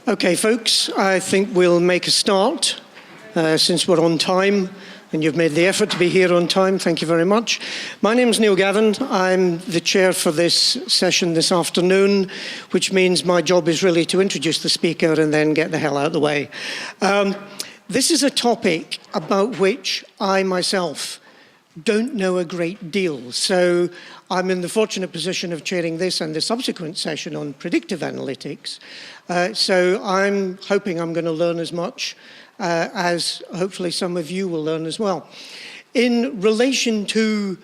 Okay, folks, I think we'll make a start since we're on time and you've made the effort to be here on time. Thank you very much. My name is Niall Gavin. I'm the chair for this session this afternoon, which means my job is really to introduce the speaker and then get the hell out of the way. This is a topic about which I myself don't know a great deal. So I'm in the fortunate position of chairing this and the subsequent session on predictive analytics. So I'm hoping I'm going to learn as much as hopefully some of you will learn as well. In relation to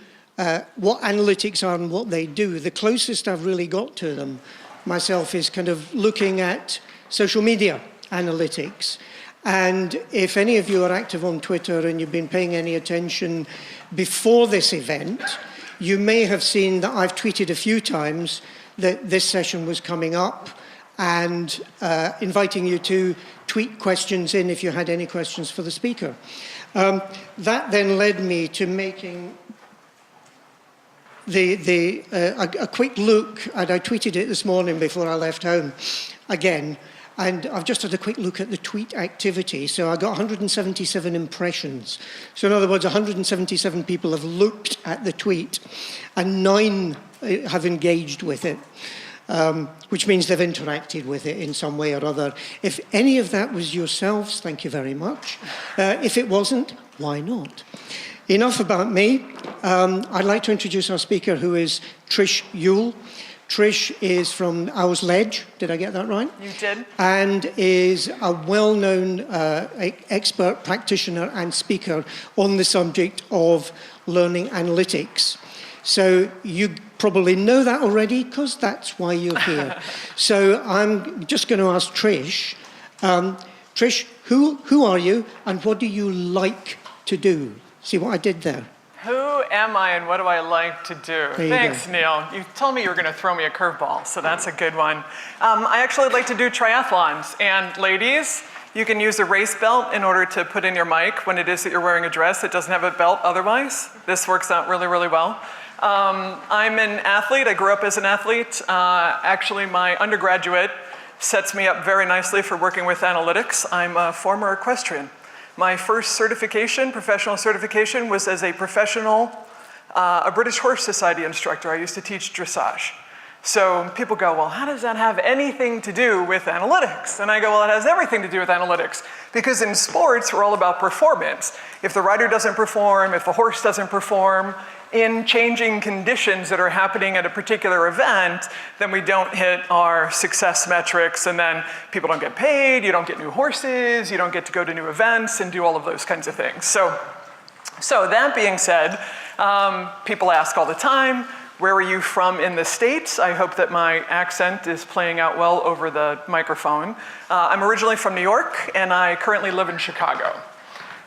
what analytics are and what they do, the closest I've really got to them myself is kind of looking at social media analytics. And if any of you are active on Twitter and you've been paying any attention before this event, you may have seen that I've tweeted a few times that this session was coming up and inviting you to tweet questions in if you had any questions for the speaker. That then led me to making a quick look, and I tweeted it this morning before I left home again. And I've just had a quick look at the tweet activity. So I got 177 impressions. So in other words, 177 people have looked at the tweet and 9 have engaged with it, which means they've interacted with it in some way or other. If any of that was yourselves, thank you very much. If it wasn't, why not? Enough about me. I'd like to introduce our speaker, who is Trish Uhl. Trish is from Owl's Ledge, did I get that right? You did. And is a well-known expert practitioner and speaker on the subject of learning analytics. So you probably know that already, because that's why you're here. So I'm just going to ask Trish. Trish, who are you and what do you like to do? See what I did there? Who am I and what do I like to do? Thanks, Neil. You told me you were going to throw me a curveball, so that's a good one. I actually like to do triathlons. And ladies, you can use a race belt in order to put in your mic when it is that you're wearing a dress that doesn't have a belt otherwise. This works out really, really well. I'm an athlete. I grew up as an athlete. Actually, my undergraduate sets me up very nicely for working with analytics. I'm a former equestrian. My first certification, professional certification, was as a professional, a British Horse Society instructor. I used to teach dressage. So people go, well, how does that have anything to do with analytics? And I go, well, it has everything to do with analytics. Because in sports, we're all about performance. If the rider doesn't perform, if the horse doesn't perform, in changing conditions that are happening at a particular event, then we don't hit our success metrics, and then people don't get paid, you don't get new horses, you don't get to go to new events and do all of those kinds of things. So that being said, people ask all the time, where are you from in the States? I hope that my accent is playing out well over the microphone. I'm originally from New York, and I currently live in Chicago.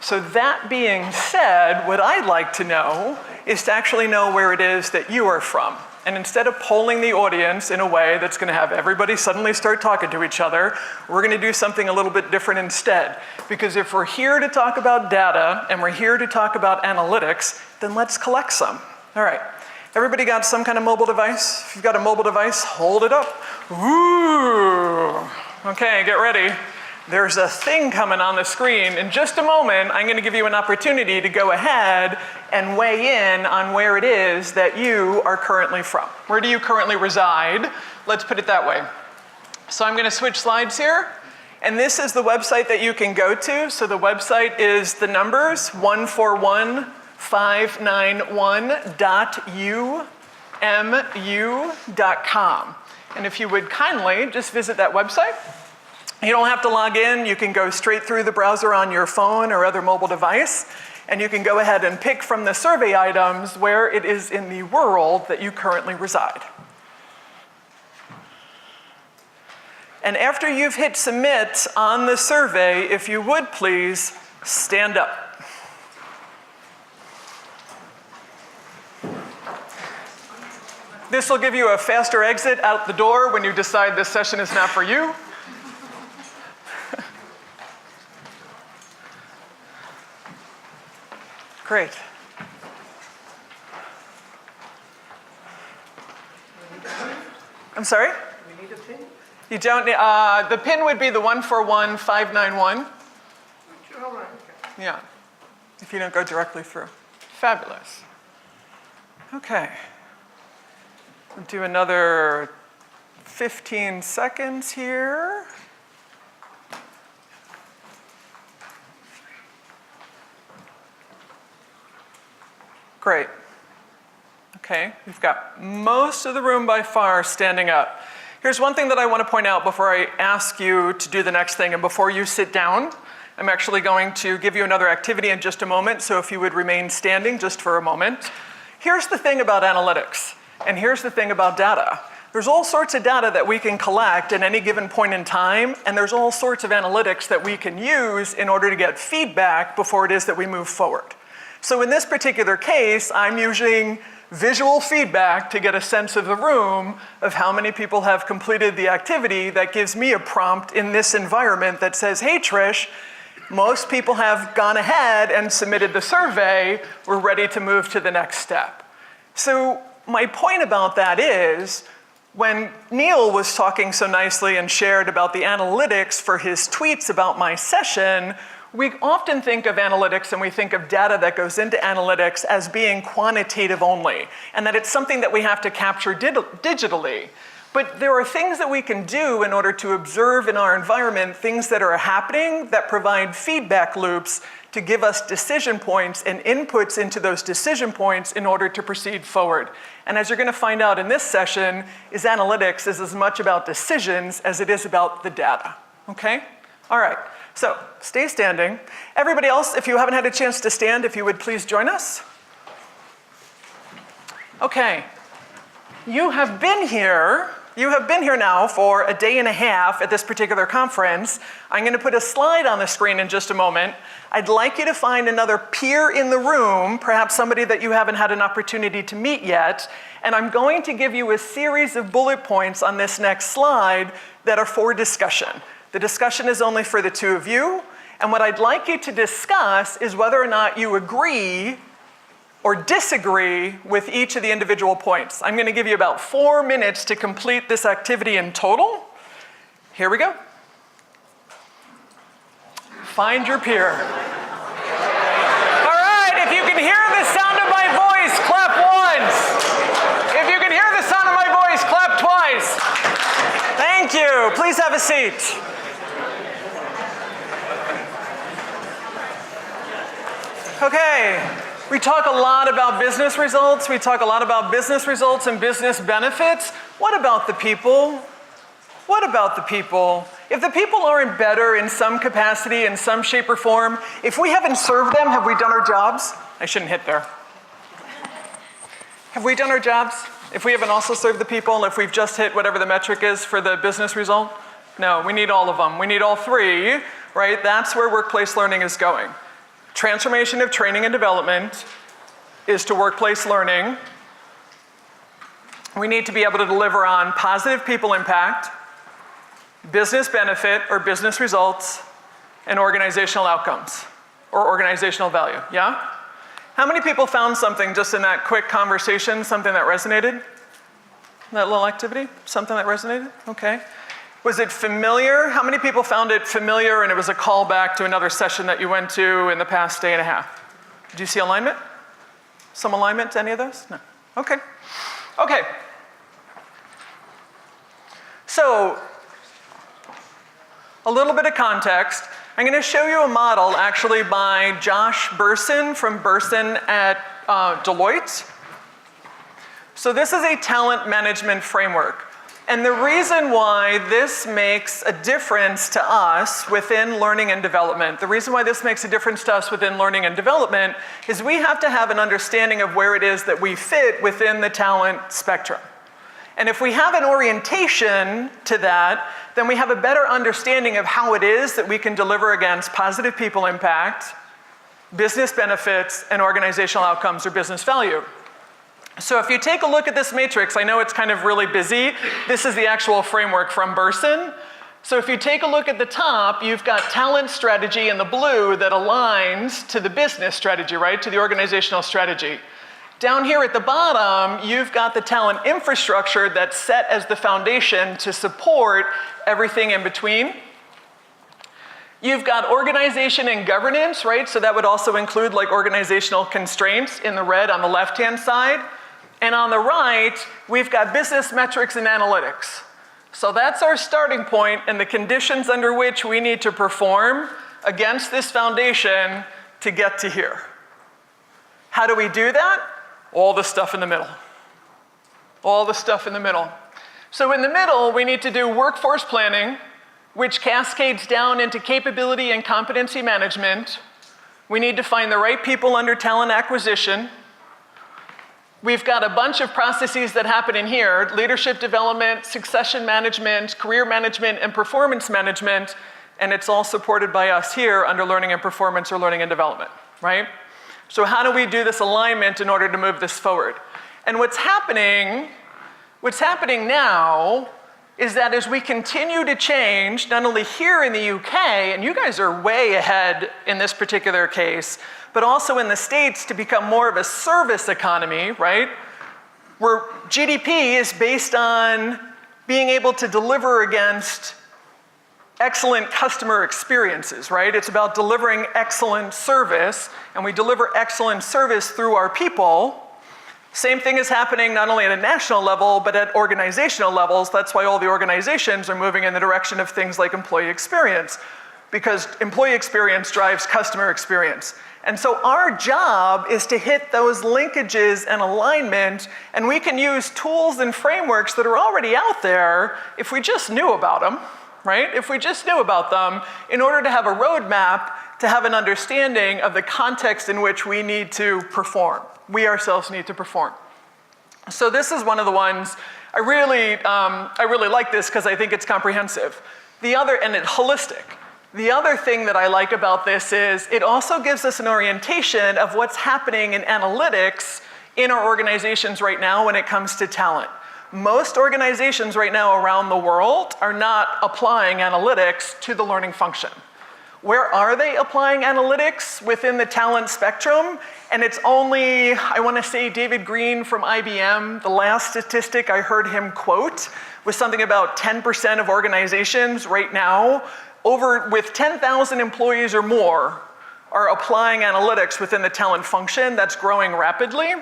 So that being said, what I'd like to know is to actually know where it is that you are from. And instead of polling the audience in a way that's going to have everybody suddenly start talking to each other, we're going to do something a little bit different instead. Because if we're here to talk about data and we're here to talk about analytics, then let's collect some. All right. Everybody got some kind of mobile device? If you've got a mobile device, hold it up. Ooh. Okay, get ready. There's a thing coming on the screen. In just a moment, I'm going to give you an opportunity to go ahead and weigh in on where it is that you are currently from. Where do you currently reside? Let's put it that way. So I'm going to switch slides here. And this is the website that you can go to. So the website is the numbers 141591.umu.com. And if you would kindly just visit that website. You don't have to log in. You can go straight through the browser on your phone or other mobile device, and you can go ahead and pick from the survey items where it is in the world that you currently reside. And after you've hit submit on the survey, if you would please stand up. This will give you a faster exit out the door when you decide this session is not for you. Great. I'm sorry? We need a pin? You don't need, the pin would be the 141591. Yeah, if you don't go directly through. Fabulous. Okay. We'll do another 15 seconds here. Great. Okay, we've got most of the room by far standing up. Here's one thing that I want to point out before I ask you to do the next thing and before you sit down. I'm actually going to give you another activity in just a moment, so if you would remain standing just for a moment. Here's the thing about analytics, and here's the thing about data. There's all sorts of data that we can collect at any given point in time, and there's all sorts of analytics that we can use in order to get feedback before it is that we move forward. So in this particular case, I'm using visual feedback to get a sense of the room of how many people have completed the activity that gives me a prompt in this environment that says, hey, Trish, most people have gone ahead and submitted the survey. We're ready to move to the next step. So my point about that is, when Niall was talking so nicely and shared about the analytics for his tweets about my session, we often think of analytics and we think of data that goes into analytics as being quantitative only, and that it's something that we have to capture digitally. But there are things that we can do in order to observe in our environment things that are happening that provide feedback loops to give us decision points and inputs into those decision points in order to proceed forward. And as you're going to find out in this session, analytics is as much about decisions as it is about the data. Okay? All right. So stay standing. Everybody else, if you haven't had a chance to stand, if you would please join us. Okay. You have been here now for a day and a half at this particular conference. I'm going to put a slide on the screen in just a moment. I'd like you to find another peer in the room, perhaps somebody that you haven't had an opportunity to meet yet, and I'm going to give you a series of bullet points on this next slide that are for discussion. The discussion is only for the two of you, and what I'd like you to discuss is whether or not you agree or disagree with each of the individual points. I'm going to give you about 4 minutes to complete this activity in total. Here we go. Find your peer. All right, if you can hear the sound of my voice, clap once. If you can hear the sound of my voice, clap twice. Thank you. Please have a seat. Okay, we talk a lot about business results. We talk a lot about business results and business benefits. What about the people? What about the people? If the people aren't better in some capacity, in some shape or form, if we haven't served them, have we done our jobs? I shouldn't hit there. Have we done our jobs? If we haven't also served the people, if we've just hit whatever the metric is for the business result? No, we need all of them. We need all three, right? That's where workplace learning is going. Transformation of training and development is to workplace learning. We need to be able to deliver on positive people impact, business benefit or business results, and organizational outcomes or organizational value, yeah? How many people found something just in that quick conversation, something that resonated? That little activity, something that resonated? Okay. Was it familiar? How many people found it familiar and it was a callback to another session that you went to in the past day and a half? Did you see alignment? Some alignment to any of those? No. Okay. Okay. So, a little bit of context. I'm going to show you a model actually by Josh Burson from Burson at Deloitte. So this is a talent management framework. And the reason why this makes a difference to us within learning and development, the reason why this makes a difference to us within learning and development is we have to have an understanding of where it is that we fit within the talent spectrum. And if we have an orientation to that, then we have a better understanding of how it is that we can deliver against positive people impact, business benefits, and organizational outcomes or business value. So if you take a look at this matrix, I know it's kind of really busy. This is the actual framework from Burson. So if you take a look at the top, you've got talent strategy in the blue that aligns to the business strategy, right? To the organizational strategy. Down here at the bottom, you've got the talent infrastructure that's set as the foundation to support everything in between. You've got organization and governance, right? So that would also include like organizational constraints in the red on the left-hand side. And on the right, we've got business metrics and analytics. So that's our starting point and the conditions under which we need to perform against this foundation to get to here. How do we do that? All the stuff in the middle. All the stuff in the middle. So in the middle, we need to do workforce planning, which cascades down into capability and competency management. We need to find the right people under talent acquisition. We've got a bunch of processes that happen in here: leadership development, succession management, career management, and performance management. And it's all supported by us here under learning and performance or learning and development, right? So how do we do this alignment in order to move this forward? And what's happening now is that as we continue to change, not only here in the UK, and you guys are way ahead in this particular case, but also in the States to become more of a service economy, right? Where GDP is based on being able to deliver against excellent customer experiences, right? It's about delivering excellent service, and we deliver excellent service through our people. Same thing is happening not only at a national level, but at organizational levels. That's why all the organizations are moving in the direction of things like employee experience, because employee experience drives customer experience. And so our job is to hit those linkages and alignment, and we can use tools and frameworks that are already out there if we just knew about them, right? If we just knew about them in order to have a roadmap to have an understanding of the context in which we need to perform. We ourselves need to perform. So this is one of the ones, I really like this because I think it's comprehensive. And it's holistic. The other thing that I like about this is it also gives us an orientation of what's happening in analytics in our organizations right now when it comes to talent. Most organizations right now around the world are not applying analytics to the learning function. Where are they applying analytics within the talent spectrum? And it's only, I want to say David Green from IBM, the last statistic I heard him quote was something about 10% of organizations right now, with 10,000 employees or more, are applying analytics within the talent function. That's growing rapidly.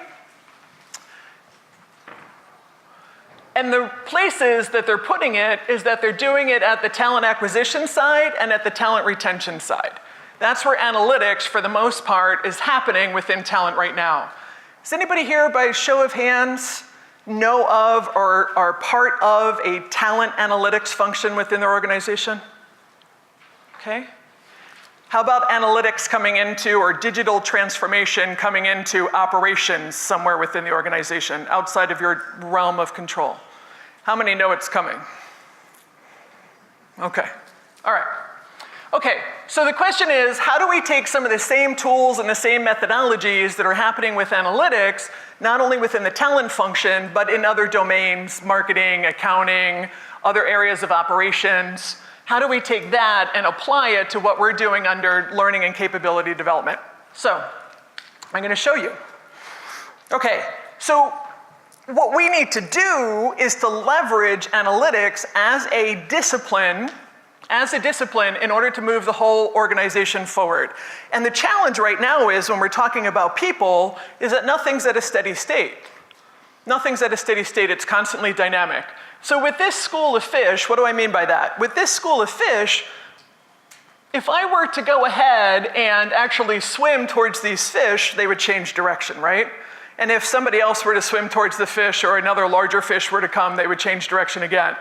And the places that they're putting it is that they're doing it at the talent acquisition side and at the talent retention side. That's where analytics, for the most part, is happening within talent right now. Does anybody here, by show of hands, know of or are part of a talent analytics function within their organization? Okay. How about analytics coming into, or digital transformation coming into operations somewhere within the organization, outside of your realm of control? How many know it's coming? Okay, all right. Okay, so the question is, how do we take some of the same tools and the same methodologies that are happening with analytics, not only within the talent function, but in other domains, marketing, accounting, other areas of operations? How do we take that and apply it to what we're doing under learning and capability development? So, I'm going to show you. Okay, so what we need to do is to leverage analytics as a discipline in order to move the whole organization forward. And the challenge right now is, when we're talking about people, is that nothing's at a steady state. Nothing's at a steady state, it's constantly dynamic. So with this school of fish, what do I mean by that? With this school of fish, if I were to go ahead and actually swim towards these fish, they would change direction, right? And if somebody else were to swim towards the fish, or another larger fish were to come, they would change direction again.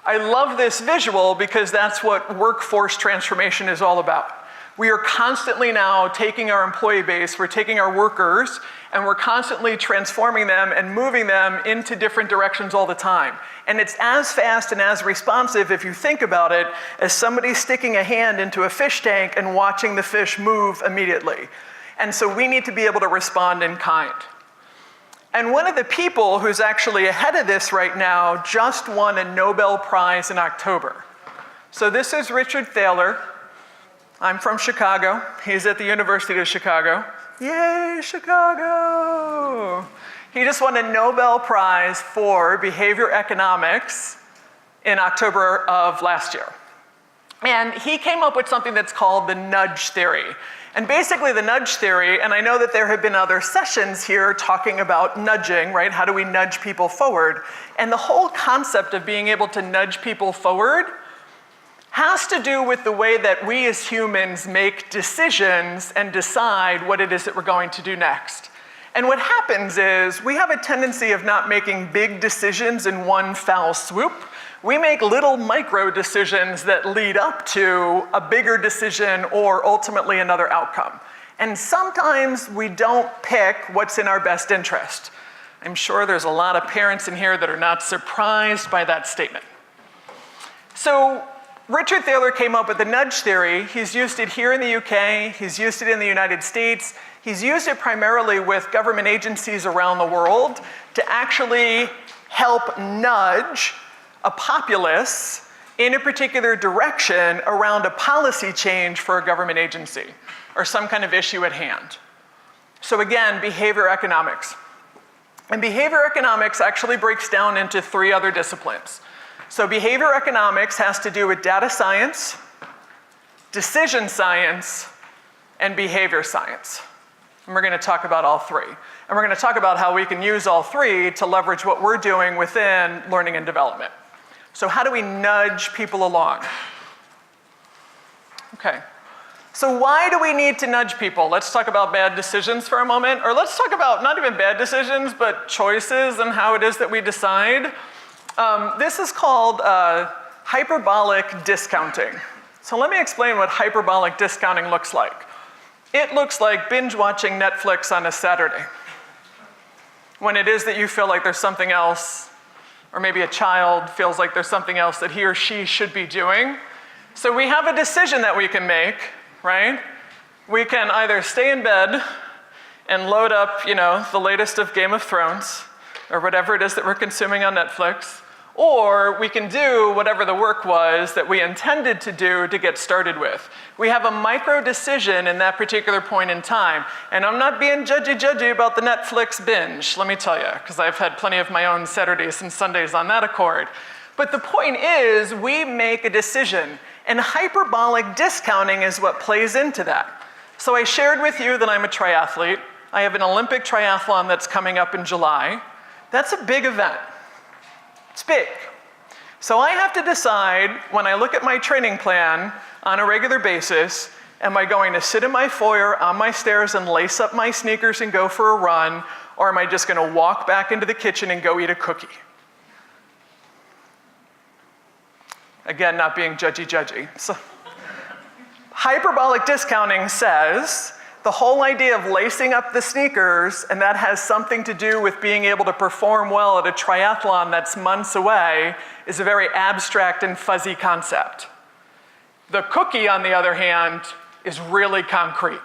I love this visual because that's what workforce transformation is all about. We are constantly now taking our employee base, we're taking our workers, and we're constantly transforming them and moving them into different directions all the time. And it's as fast and as responsive, if you think about it, as somebody sticking a hand into a fish tank and watching the fish move immediately. And so we need to be able to respond in kind. And one of the people who's actually ahead of this right now just won a Nobel Prize in October. So this is Richard Thaler. I'm from Chicago. He's at the University of Chicago. Yay, Chicago! He just won a Nobel Prize for behavior economics in October of last year. And he came up with something that's called the nudge theory. And basically the nudge theory, and I know that there have been other sessions here talking about nudging, right? How do we nudge people forward? And the whole concept of being able to nudge people forward has to do with the way that we as humans make decisions and decide what it is that we're going to do next. And what happens is we have a tendency of not making big decisions in one foul swoop. We make little micro decisions that lead up to a bigger decision or ultimately another outcome. And sometimes we don't pick what's in our best interest. I'm sure there's a lot of parents in here that are not surprised by that statement. So Richard Thaler came up with the nudge theory. He's used it here in the UK. He's used it in the United States. He's used it primarily with government agencies around the world to actually help nudge a populace in a particular direction around a policy change for a government agency or some kind of issue at hand. So again, behavior economics. And behavior economics actually breaks down into 3 other disciplines. So behavior economics has to do with data science, decision science, and behavior science. And we're going to talk about all 3. And we're going to talk about how we can use all 3 to leverage what we're doing within learning and development. So how do we nudge people along? Okay. So why do we need to nudge people? Let's talk about bad decisions for a moment, or let's talk about not even bad decisions, but choices and how it is that we decide. This is called hyperbolic discounting. So let me explain what hyperbolic discounting looks like. It looks like binge watching Netflix on a Saturday. When it is that you feel like there's something else, or maybe a child feels like there's something else that he or she should be doing. So we have a decision that we can make, right? We can either stay in bed and load up, the latest of Game of Thrones, or whatever it is that we're consuming on Netflix, or we can do whatever the work was that we intended to do to get started with. We have a micro decision in that particular point in time. And I'm not being judgy about the Netflix binge, let me tell you, because I've had plenty of my own Saturdays and Sundays on that accord. But the point is, we make a decision, and hyperbolic discounting is what plays into that. So I shared with you that I'm a triathlete. I have an Olympic triathlon that's coming up in July. That's a big event. It's big. So I have to decide, when I look at my training plan on a regular basis, am I going to sit in my foyer on my stairs and lace up my sneakers and go for a run, or am I just going to walk back into the kitchen and go eat a cookie? Again, not being judgy. So, hyperbolic discounting says the whole idea of lacing up the sneakers, and that has something to do with being able to perform well at a triathlon that's months away, is a very abstract and fuzzy concept. The cookie, on the other hand, is really concrete.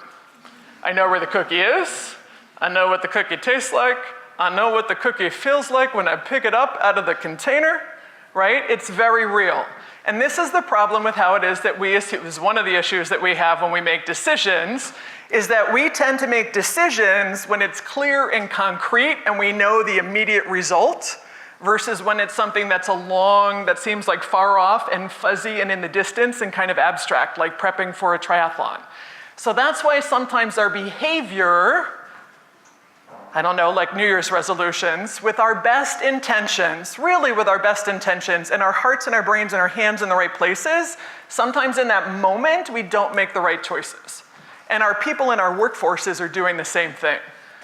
I know where the cookie is. I know what the cookie tastes like. I know what the cookie feels like when I pick it up out of the container, right? It's very real. And this is the problem with how it is that this is one of the issues that we have when we make decisions, is that we tend to make decisions when it's clear and concrete and we know the immediate result, versus when it's something that's that seems like far off and fuzzy and in the distance and kind of abstract, like prepping for a triathlon. So that's why sometimes our behavior, like New Year's resolutions, with our best intentions, really with our best intentions, and our hearts and our brains and our hands in the right places, sometimes in that moment we don't make the right choices. And our people in our workforces are doing the same thing.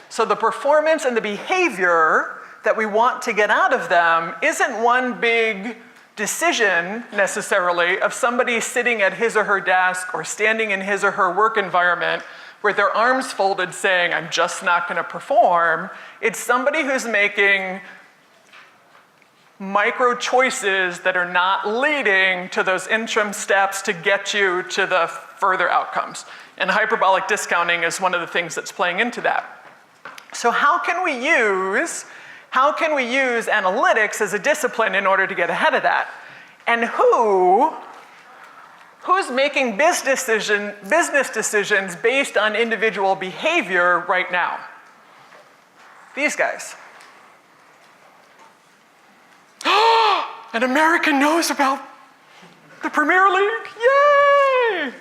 So the performance and the behavior that we want to get out of them isn't one big decision necessarily of somebody sitting at his or her desk or standing in his or her work environment with their arms folded saying, I'm just not going to perform. It's somebody who's making micro choices that are not leading to those interim steps to get you to the further outcomes. And hyperbolic discounting is one of the things that's playing into that. So how can we use analytics as a discipline in order to get ahead of that? And who Who's making business decisions based on individual behavior right now? These guys. An American knows about the Premier League, yay!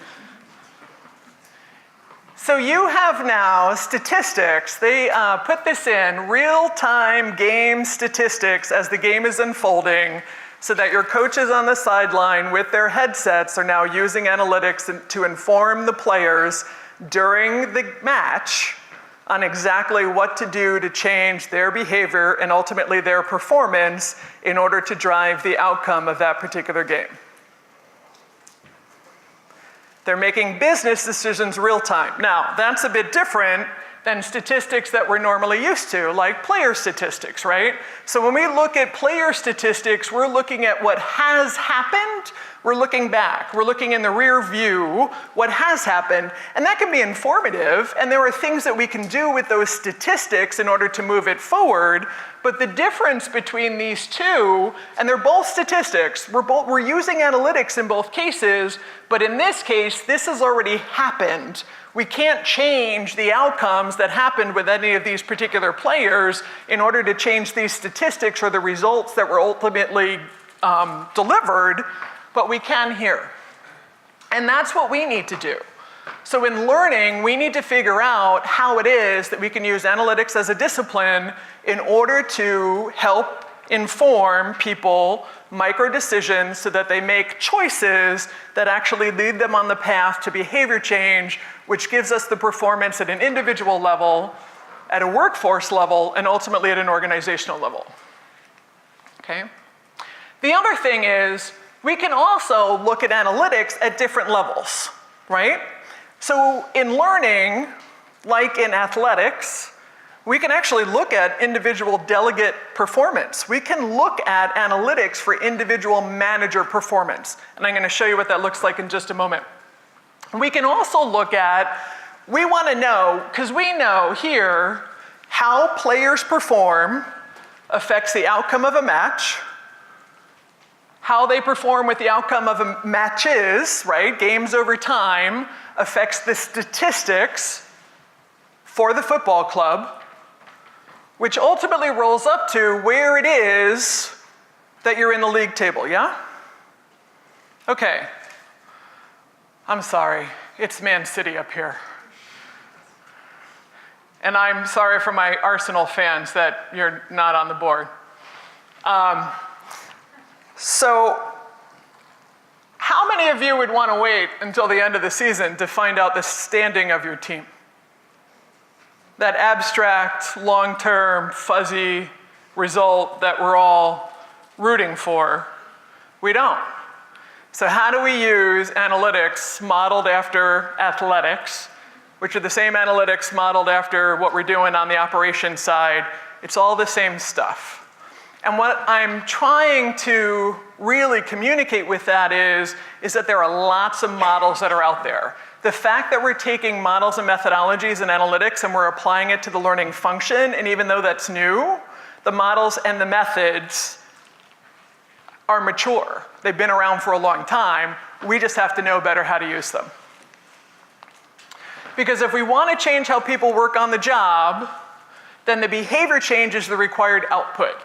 So you have now statistics. They put this in real-time game statistics as the game is unfolding, so that your coaches on the sideline with their headsets are now using analytics to inform the players during the match on exactly what to do to change their behavior and ultimately their performance in order to drive the outcome of that particular game. They're making business decisions real time. Now, that's a bit different than statistics that we're normally used to, like player statistics, right? So when we look at player statistics, we're looking at what has happened, we're looking back, we're looking in the rear view, what has happened, and that can be informative, and there are things that we can do with those statistics in order to move it forward, but the difference between these two, and they're both statistics, we're using analytics in both cases, but in this case, this has already happened. We can't change the outcomes that happened with any of these particular players in order to change these statistics or the results that were ultimately delivered, but we can here. And that's what we need to do. So in learning, we need to figure out how it is that we can use analytics as a discipline in order to help inform people micro decisions so that they make choices that actually lead them on the path to behavior change, which gives us the performance at an individual level, at a workforce level, and ultimately at an organizational level. Okay? The other thing is, we can also look at analytics at different levels, right? So in learning, like in athletics, we can actually look at individual delegate performance. We can look at analytics for individual manager performance. And I'm going to show you what that looks like in just a moment. We can also look at, we want to know, because we know here, how players perform affects the outcome of a match. How they perform with the outcome of matches, right, games over time, affects the statistics for the football club, which ultimately rolls up to where it is that you're in the league table, yeah? Okay. I'm sorry, it's Man City up here. And I'm sorry for my Arsenal fans that you're not on the board. So, how many of you would want to wait until the end of the season to find out the standing of your team? That abstract, long-term, fuzzy result that we're all rooting for, we don't. So how do we use analytics modeled after athletics, which are the same analytics modeled after what we're doing on the operations side? It's all the same stuff. And what I'm trying to really communicate with that is that there are lots of models that are out there. The fact that we're taking models and methodologies and analytics and we're applying it to the learning function, and even though that's new, the models and the methods are mature. They've been around for a long time. We just have to know better how to use them. Because if we want to change how people work on the job, then the behavior change is the required output.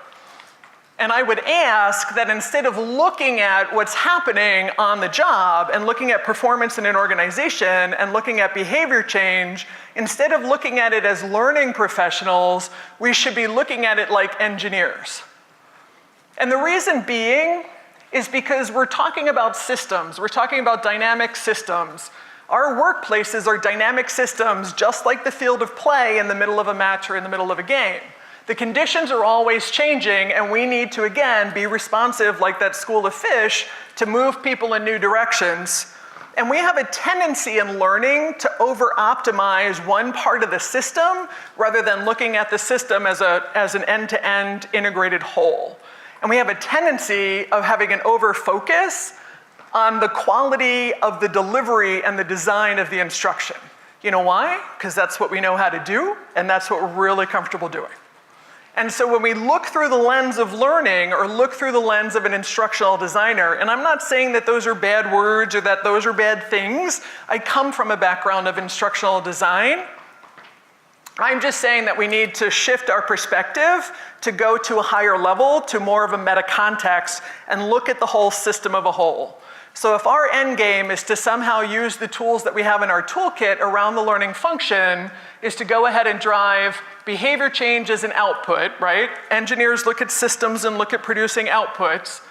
And I would ask that instead of looking at what's happening on the job and looking at performance in an organization and looking at behavior change, instead of looking at it as learning professionals, we should be looking at it like engineers. And the reason being is because we're talking about systems. We're talking about dynamic systems. Our workplaces are dynamic systems, just like the field of play in the middle of a match or in the middle of a game. The conditions are always changing, and we need to, again, be responsive like that school of fish to move people in new directions. And we have a tendency in learning to over-optimize one part of the system rather than looking at the system as an end-to-end integrated whole. And we have a tendency of having an over-focus on the quality of the delivery and the design of the instruction. You know why? Because that's what we know how to do, and that's what we're really comfortable doing. And so when we look through the lens of learning or look through the lens of an instructional designer, and I'm not saying that those are bad words or that those are bad things. I come from a background of instructional design. I'm just saying that we need to shift our perspective to go to a higher level, to more of a meta context, and look at the whole system of a whole. So if our end game is to somehow use the tools that we have in our toolkit around the learning function, is to go ahead and drive behavior change as an output, right? Engineers look at systems and look at producing outputs.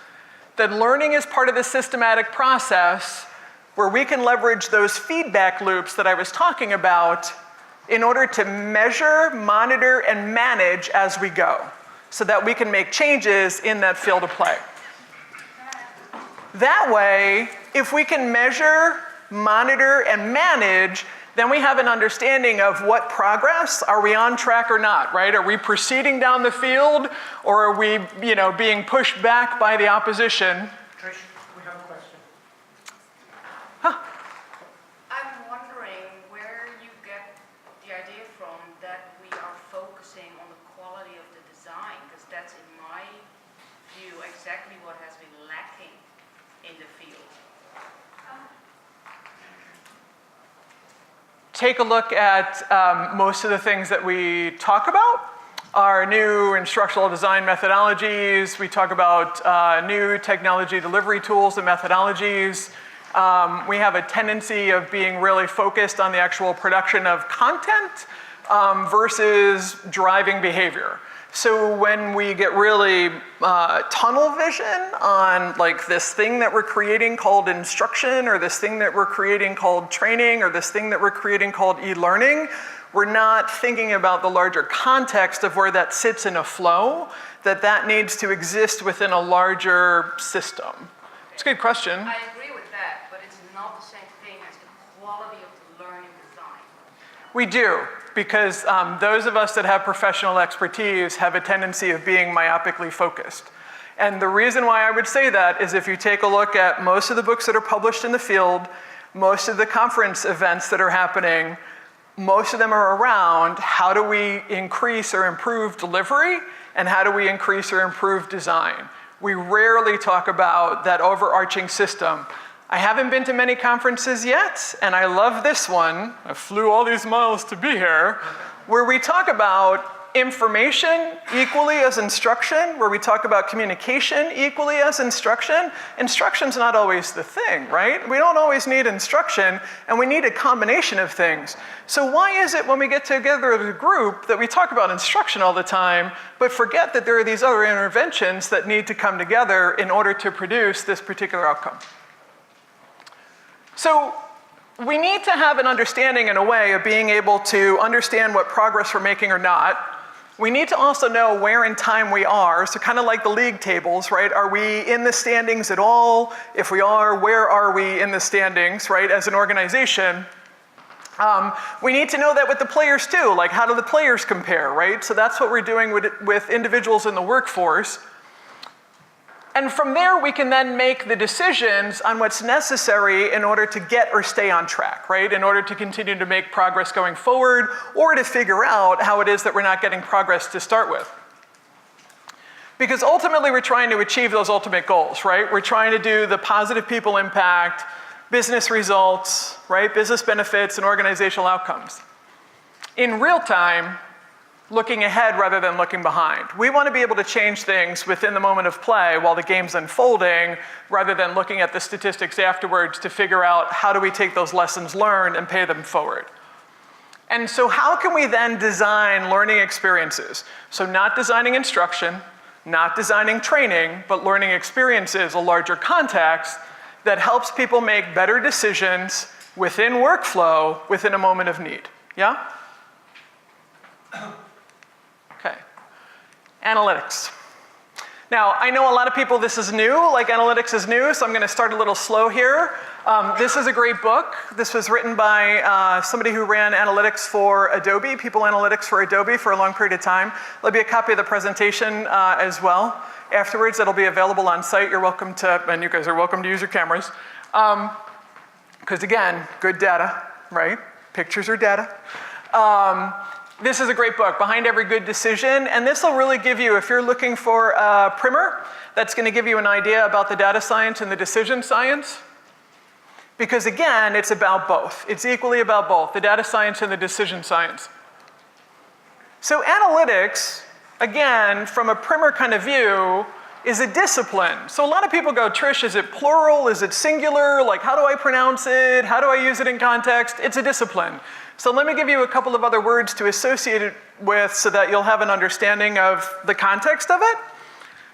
Then learning is part of the systematic process where we can leverage those feedback loops that I was talking about in order to measure, monitor, and manage as we go, so that we can make changes in that field of play. That way, if we can measure, monitor, and manage, then we have an understanding of what progress, are we on track or not, right? Are we proceeding down the field, or are we, being pushed back by the opposition? Trish, we have a question. I'm wondering where you get the idea from that we are focusing on the quality of the design, because that's, in my view, exactly what has been lacking in the field. Take a look at most of the things that we talk about. Our new instructional design methodologies. We talk about new technology delivery tools and methodologies. We have a tendency of being really focused on the actual production of content versus driving behavior. So when we get really tunnel vision on like this thing that we're creating called instruction, or this thing that we're creating called training, or this thing that we're creating called e-learning, we're not thinking about the larger context of where that sits in a flow, that needs to exist within a larger system. It's a good question. I agree with that, but it's not the same thing as the quality of the learning design. We do, because those of us that have professional expertise have a tendency of being myopically focused. And the reason why I would say that is if you take a look at most of the books that are published in the field, most of the conference events that are happening, most of them are around how do we increase or improve delivery, and how do we increase or improve design. We rarely talk about that overarching system. I haven't been to many conferences yet, and I love this one. I flew all these miles to be here, where we talk about information equally as instruction, where we talk about communication equally as instruction. Instruction's not always the thing, right? We don't always need instruction, and we need a combination of things. So why is it when we get together as a group that we talk about instruction all the time, but forget that there are these other interventions that need to come together in order to produce this particular outcome? So we need to have an understanding in a way of being able to understand what progress we're making or not. We need to also know where in time we are, so kind of like the league tables, right? Are we in the standings at all? If we are, where are we in the standings, right, as an organization? We need to know that with the players too, like how do the players compare, right? So that's what we're doing with individuals in the workforce. And from there, we can then make the decisions on what's necessary in order to get or stay on track, right? In order to continue to make progress going forward, or to figure out how it is that we're not getting progress to start with. Because ultimately, we're trying to achieve those ultimate goals, right? We're trying to do the positive people impact, business results, right? Business benefits and organizational outcomes. In real time, looking ahead rather than looking behind. We want to be able to change things within the moment of play while the game's unfolding, rather than looking at the statistics afterwards to figure out how do we take those lessons learned and pay them forward. And so how can we then design learning experiences? So not designing instruction, not designing training, but learning experiences, a larger context that helps people make better decisions within workflow within a moment of need. Yeah? Okay. Analytics. Now, I know a lot of people, this is new, like analytics is new, so I'm going to start a little slow here. This is a great book. This was written by somebody who ran analytics for Adobe, people analytics for Adobe for a long period of time. There'll be a copy of the presentation as well. Afterwards, it'll be available on site. You're welcome to, and you guys are welcome to use your cameras. Because again, good data, right? Pictures are data. This is a great book, Behind Every Good Decision, and this will really give you, if you're looking for a primer, that's going to give you an idea about the data science and the decision science. Because again, it's about both. It's equally about both, the data science and the decision science. So analytics, again, from a primer kind of view, is a discipline. So a lot of people go, Trish, is it plural? Is it singular? Like, how do I pronounce it? How do I use it in context? It's a discipline. So let me give you a couple of other words to associate it with so that you'll have an understanding of the context of it.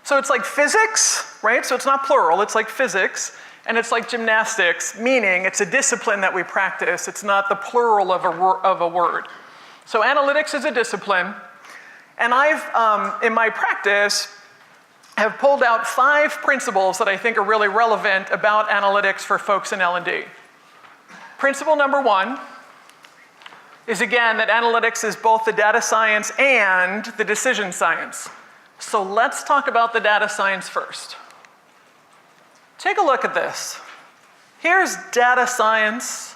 So it's like physics, right? So it's not plural, it's like physics. And it's like gymnastics, meaning it's a discipline that we practice. It's not the plural of a word. So analytics is a discipline. And I've, in my practice, have pulled out 5 principles that I think are really relevant about analytics for folks in L&D. Principle number 1 is, again, that analytics is both the data science and the decision science. So let's talk about the data science first. Take a look at this. Here's data science.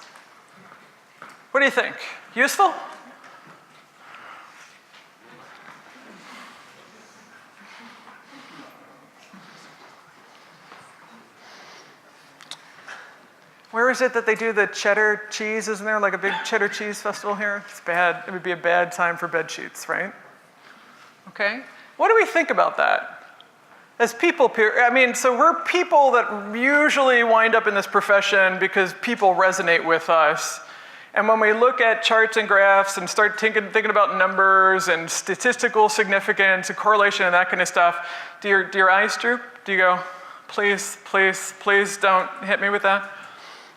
What do you think? Useful? Where is it that they do the cheddar cheese? Isn't there like a big cheddar cheese festival here? It's bad. It would be a bad time for bed sheets, right? Okay. What do we think about that? As people, I mean, so we're people that usually wind up in this profession because people resonate with us. And when we look at charts and graphs and start thinking about numbers and statistical significance and correlation and that kind of stuff, do your eyes droop? Do you go, please, please, please don't hit me with that?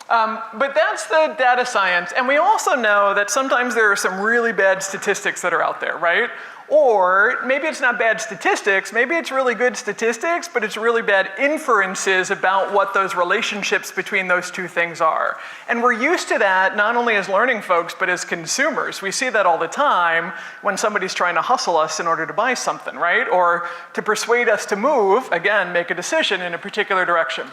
But that's the data science. And we also know that sometimes there are some really bad statistics that are out there, right? Or maybe it's not bad statistics, maybe it's really good statistics, but it's really bad inferences about what those relationships between those two things are. And we're used to that not only as learning folks, but as consumers. We see that all the time when somebody's trying to hustle us in order to buy something, right? Or to persuade us to move, again, make a decision in a particular direction.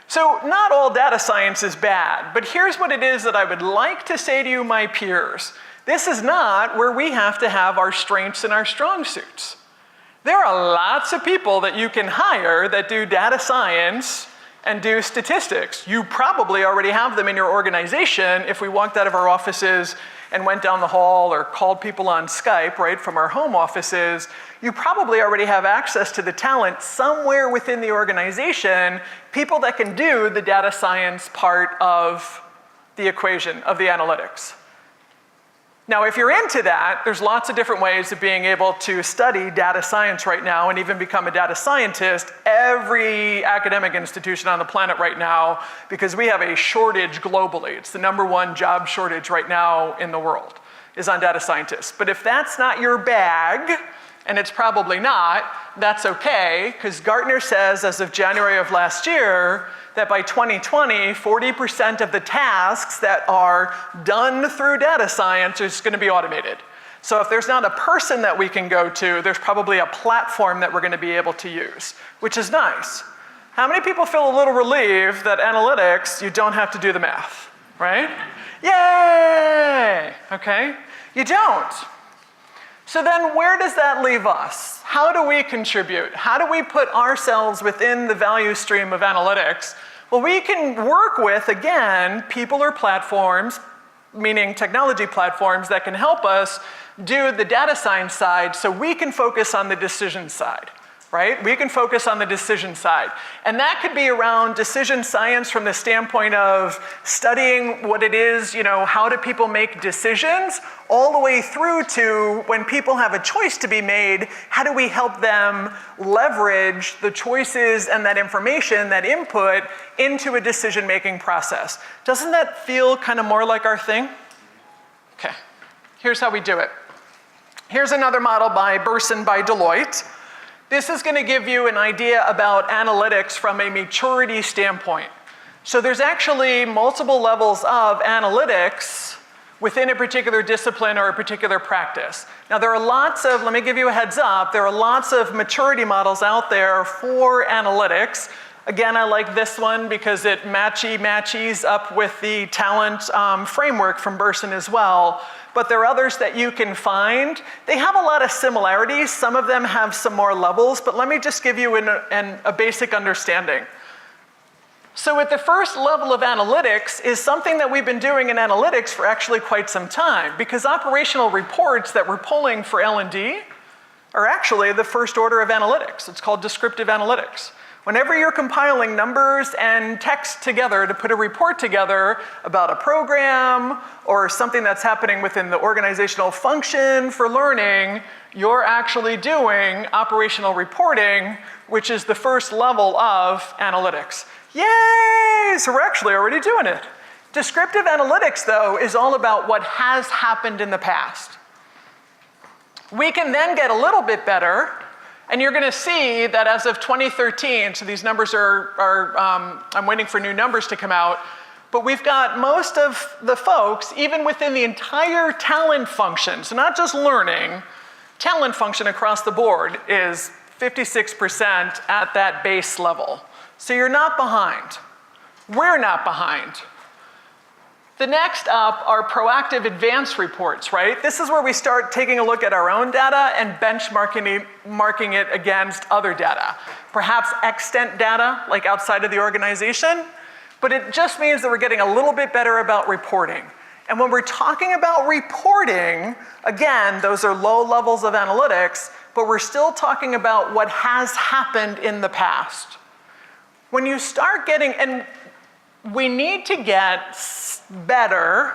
So not all data science is bad, but here's what it is that I would like to say to you, my peers. This is not where we have to have our strengths and our strong suits. There are lots of people that you can hire that do data science and do statistics. You probably already have them in your organization if we walked out of our offices and went down the hall or called people on Skype, right, from our home offices. You probably already have access to the talent somewhere within the organization, people that can do the data science part of the equation, of the analytics. Now, if you're into that, there's lots of different ways of being able to study data science right now and even become a data scientist. Every academic institution on the planet right now, because we have a shortage globally. It's the #1 job shortage right now in the world, is on data scientists. But if that's not your bag, and it's probably not, that's okay, because Gartner says as of January of last year, that by 2020, 40% of the tasks that are done through data science is going to be automated. So if there's not a person that we can go to, there's probably a platform that we're going to be able to use, which is nice. How many people feel a little relieved that analytics, you don't have to do the math, right? Yay! Okay? You don't. So then where does that leave us? How do we contribute? How do we put ourselves within the value stream of analytics? Well, we can work with, again, people or platforms, meaning technology platforms that can help us do the data science side so we can focus on the decision side, right? We can focus on the decision side. And that could be around decision science from the standpoint of studying what it is, you know, how do people make decisions, all the way through to when people have a choice to be made, how do we help them leverage the choices and that information, that input, into a decision-making process. Doesn't that feel kind of more like our thing? Okay, here's how we do it. Here's another model by Burson by Deloitte. This is going to give you an idea about analytics from a maturity standpoint. So there's actually multiple levels of analytics within a particular discipline or a particular practice. Now there are lots of, let me give you a heads up, there are lots of maturity models out there for analytics. Again, I like this one because it matches up with the talent framework from Burson as well. but there are others that you can find. They have a lot of similarities. Some of them have some more levels, but let me just give you a basic understanding. So at the first level of analytics is something that we've been doing in analytics for actually quite some time, because operational reports that we're pulling for L&D are actually the first order of analytics. It's called descriptive analytics. Whenever you're compiling numbers and text together to put a report together about a program or something that's happening within the organizational function for learning, you're actually doing operational reporting, which is the first level of analytics. Yay! So we're actually already doing it. Descriptive analytics, though, is all about what has happened in the past. We can then get a little bit better, and you're going to see that as of 2013, so these numbers I'm waiting for new numbers to come out, but we've got most of the folks, even within the entire talent function, so not just learning, talent function across the board is 56% at that base level. So you're not behind. We're not behind. The next up are proactive advanced reports, right? This is where we start taking a look at our own data and benchmarking it against other data. Perhaps extant data, like outside of the organization, but it just means that we're getting a little bit better about reporting. And when we're talking about reporting, again, those are low levels of analytics, but we're still talking about what has happened in the past. When you start getting, and we need to get better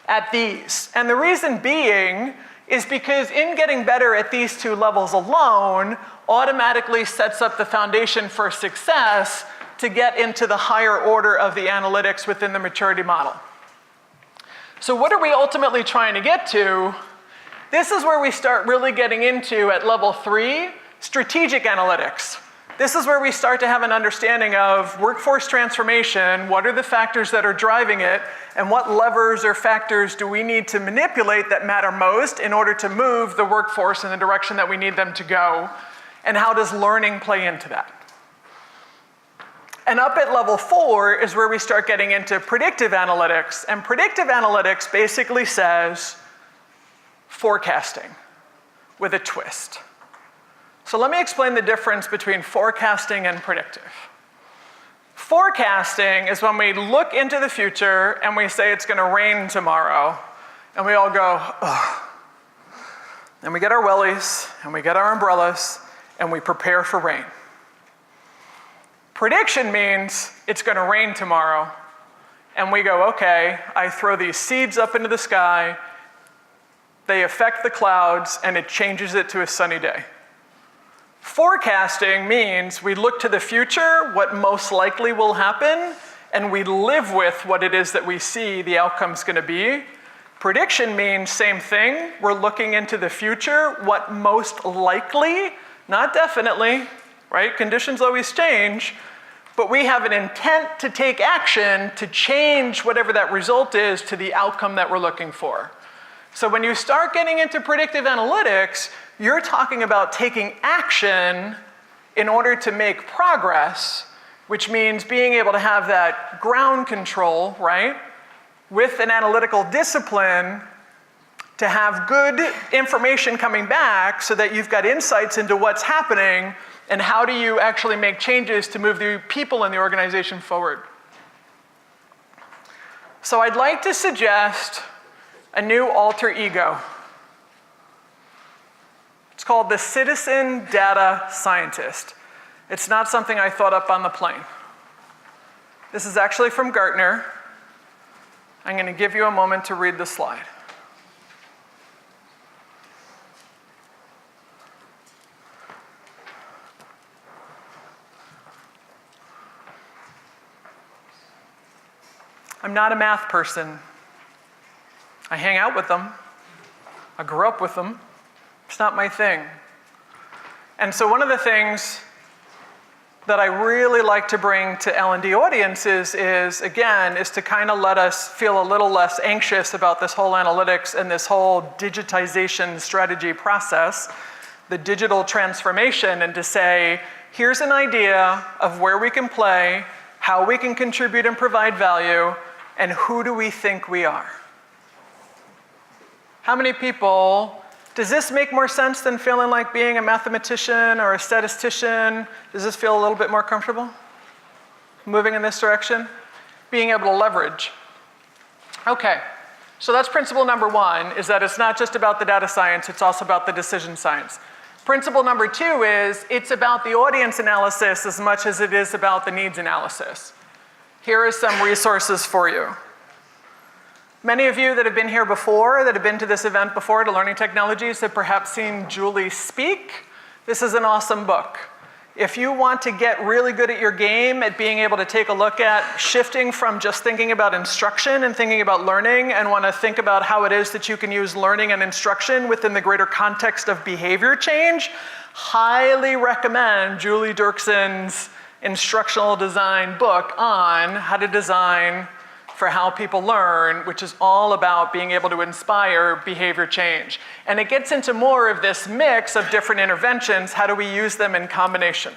at these. And the reason being is because in getting better at these two levels alone automatically sets up the foundation for success to get into the higher order of the analytics within the maturity model. So what are we ultimately trying to get to? This is where we start really getting into, at level 3, strategic analytics. This is where we start to have an understanding of workforce transformation, what are the factors that are driving it, and what levers or factors do we need to manipulate that matter most in order to move the workforce in the direction that we need them to go, and how does learning play into that? And up at level 4 is where we start getting into predictive analytics, and predictive analytics basically says forecasting with a twist. So let me explain the difference between forecasting and predictive. Forecasting is when we look into the future and we say it's going to rain tomorrow, and we all go, ugh. And we get our wellies, and we get our umbrellas, and we prepare for rain. Prediction means it's going to rain tomorrow, and we go, okay, I throw these seeds up into the sky, they affect the clouds, and it changes it to a sunny day. Forecasting means we look to the future, what most likely will happen, and we live with what it is that we see the outcome's going to be. Prediction means same thing. We're looking into the future, what most likely, not definitely, right? Conditions always change, but we have an intent to take action to change whatever that result is to the outcome that we're looking for. So when you start getting into predictive analytics, you're talking about taking action in order to make progress, which means being able to have that ground control, right, with an analytical discipline to have good information coming back so that you've got insights into what's happening and how do you actually make changes to move the people in the organization forward. So I'd like to suggest a new alter ego. It's called the Citizen Data Scientist. It's not something I thought up on the plane. This is actually from Gartner. I'm going to give you a moment to read the slide. I'm not a math person. I hang out with them. I grew up with them. It's not my thing. And so one of the things that I really like to bring to L&D audiences is to kind of let us feel a little less anxious about this whole analytics and this whole digitization strategy process, the digital transformation, and to say, here's an idea of where we can play, how we can contribute and provide value, and who do we think we are? How many people, does this make more sense than feeling like being a mathematician or a statistician? Does this feel a little bit more comfortable? Moving in this direction? Being able to leverage. Okay, so that's principle number one, is that it's not just about the data science, it's also about the decision science. Principle number two is it's about the audience analysis as much as it is about the needs analysis. Here are some resources for you. Many of you that have been here before, that have been to this event before, to Learning Technologies, have perhaps seen Julie speak. This is an awesome book. If you want to get really good at your game, at being able to take a look at shifting from just thinking about instruction and thinking about learning, and want to think about how it is that you can use learning and instruction within the greater context of behavior change, highly recommend Julie Dirkson's instructional design book on how to design for how people learn, which is all about being able to inspire behavior change. And it gets into more of this mix of different interventions. How do we use them in combination?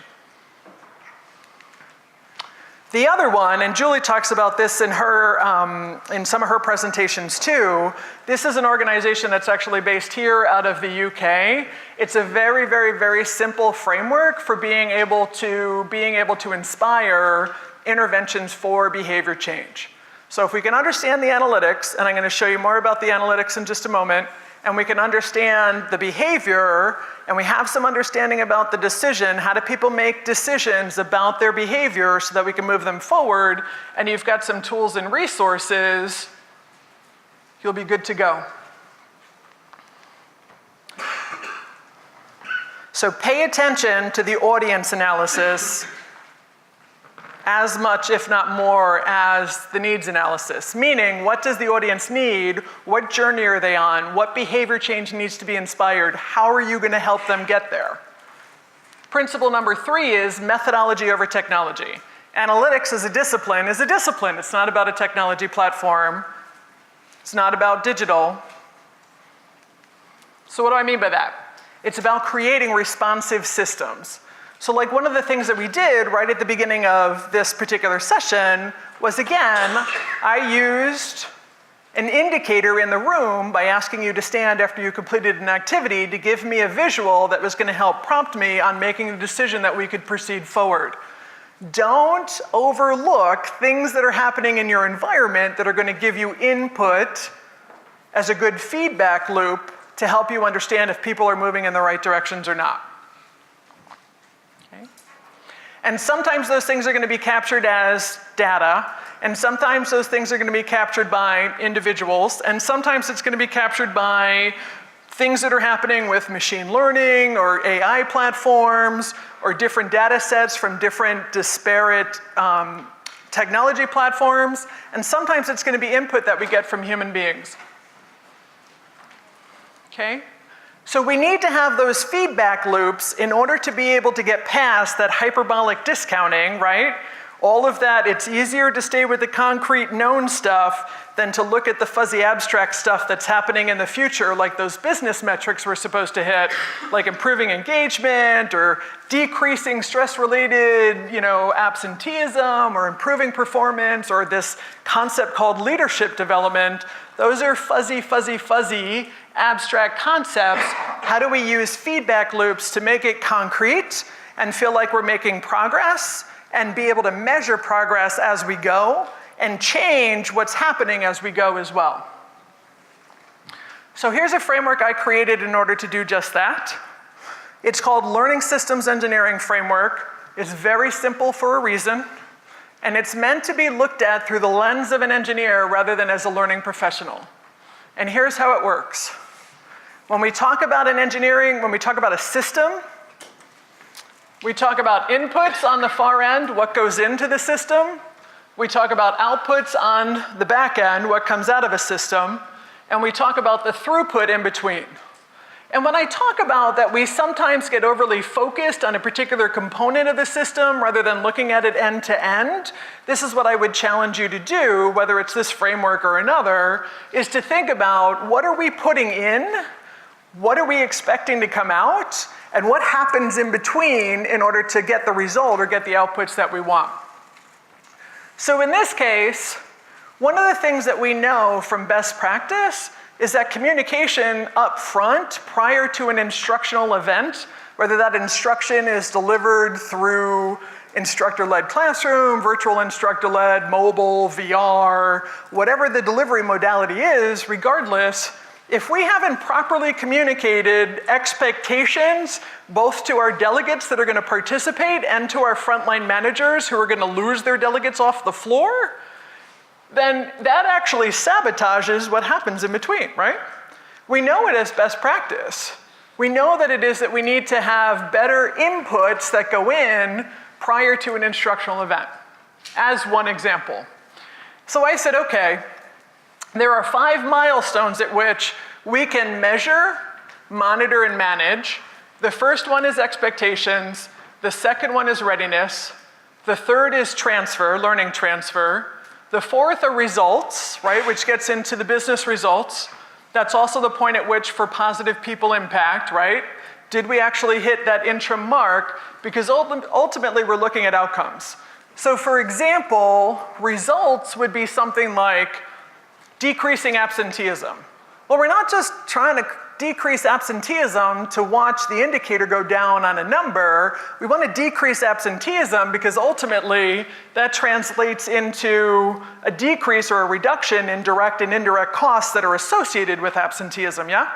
The other one, and Julie talks about this in in some of her presentations too, this is an organization that's actually based here out of the UK. It's a very, very, very simple framework for being able to inspire interventions for behavior change. So if we can understand the analytics, and I'm going to show you more about the analytics in just a moment, and we can understand the behavior, and we have some understanding about the decision, how do people make decisions about their behavior so that we can move them forward, and you've got some tools and resources, you'll be good to go. So pay attention to the audience analysis as much, if not more, as the needs analysis. Meaning, what does the audience need? What journey are they on? What behavior change needs to be inspired? How are you going to help them get there? Principle number three is methodology over technology. Analytics as a discipline is a discipline. It's not about a technology platform. It's not about digital. So what do I mean by that? It's about creating responsive systems. So like one of the things that we did right at the beginning of this particular session was, again, I used an indicator in the room by asking you to stand after you completed an activity to give me a visual that was going to help prompt me on making a decision that we could proceed forward. Don't overlook things that are happening in your environment that are going to give you input as a good feedback loop to help you understand if people are moving in the right directions or not. And sometimes those things are going to be captured as data, and sometimes those things are going to be captured by individuals, and sometimes it's going to be captured by things that are happening with machine learning or AI platforms or different data sets from different disparate technology platforms, and sometimes it's going to be input that we get from human beings. Okay? So we need to have those feedback loops in order to be able to get past that hyperbolic discounting, right? All of that, it's easier to stay with the concrete known stuff than to look at the fuzzy abstract stuff that's happening in the future, like those business metrics we're supposed to hit, like improving engagement or decreasing stress-related, absenteeism or improving performance, or this concept called leadership development. Those are fuzzy, fuzzy, fuzzy abstract concepts. How do we use feedback loops to make it concrete and feel like we're making progress and be able to measure progress as we go and change what's happening as we go as well? So here's a framework I created in order to do just that. It's called Learning Systems Engineering Framework. It's very simple for a reason, and it's meant to be looked at through the lens of an engineer rather than as a learning professional. And here's how it works. When we talk about when we talk about a system, we talk about inputs on the far end, what goes into the system. We talk about outputs on the back end, what comes out of a system. And we talk about the throughput in between. And when I talk about that we sometimes get overly focused on a particular component of the system rather than looking at it end to end, this is what I would challenge you to do, whether it's this framework or another, is to think about what are we putting in, what are we expecting to come out, and what happens in between in order to get the result or get the outputs that we want. So in this case, one of the things that we know from best practice is that communication up front prior to an instructional event, whether that instruction is delivered through instructor-led classroom, virtual instructor-led, mobile, VR, whatever the delivery modality is, regardless, if we haven't properly communicated expectations, both to our delegates that are gonna participate and to our frontline managers who are gonna lose their delegates off the floor, then that actually sabotages what happens in between, right? We know it as best practice. We know that it is that we need to have better inputs that go in prior to an instructional event, as one example. So I said, okay, there are 5 milestones at which we can measure, monitor, and manage. The first one is expectations. The second one is readiness. The third is transfer, learning transfer. The fourth are results, right, which gets into the business results. That's also the point at which for positive people impact, right? Did we actually hit that interim mark? Because ultimately we're looking at outcomes. So for example, results would be something like decreasing absenteeism. Well, we're not just trying to decrease absenteeism to watch the indicator go down on a number. We want to decrease absenteeism because ultimately that translates into a decrease or a reduction in direct and indirect costs that are associated with absenteeism, yeah?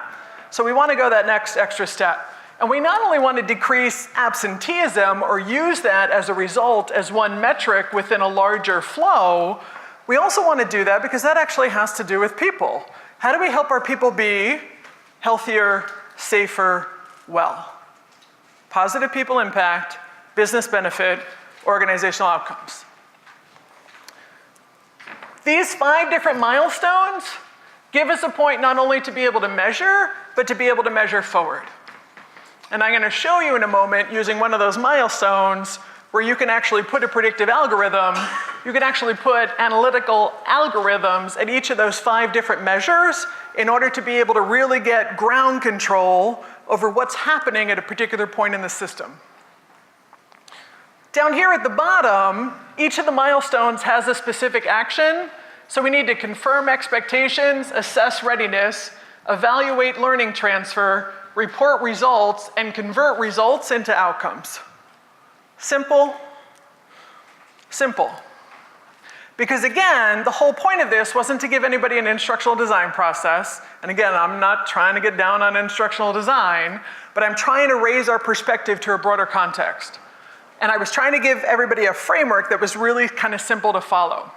So we want to go that next extra step. And we not only want to decrease absenteeism or use that as a result as one metric within a larger flow, we also want to do that because that actually has to do with people. How do we help our people be healthier, safer, well? Positive people impact, business benefit, organizational outcomes. These 5 different milestones give us a point not only to be able to measure, but to be able to measure forward. And I'm going to show you in a moment using one of those milestones where you can actually put a predictive algorithm, you can actually put analytical algorithms at each of those 5 different measures in order to be able to really get ground control over what's happening at a particular point in the system. Down here at the bottom, each of the milestones has a specific action, so we need to confirm expectations, assess readiness, evaluate learning transfer, report results, and convert results into outcomes. Simple, simple. Because again, the whole point of this wasn't to give anybody an instructional design process. And again, I'm not trying to get down on instructional design, but I'm trying to raise our perspective to a broader context. And I was trying to give everybody a framework that was really kind of simple to follow.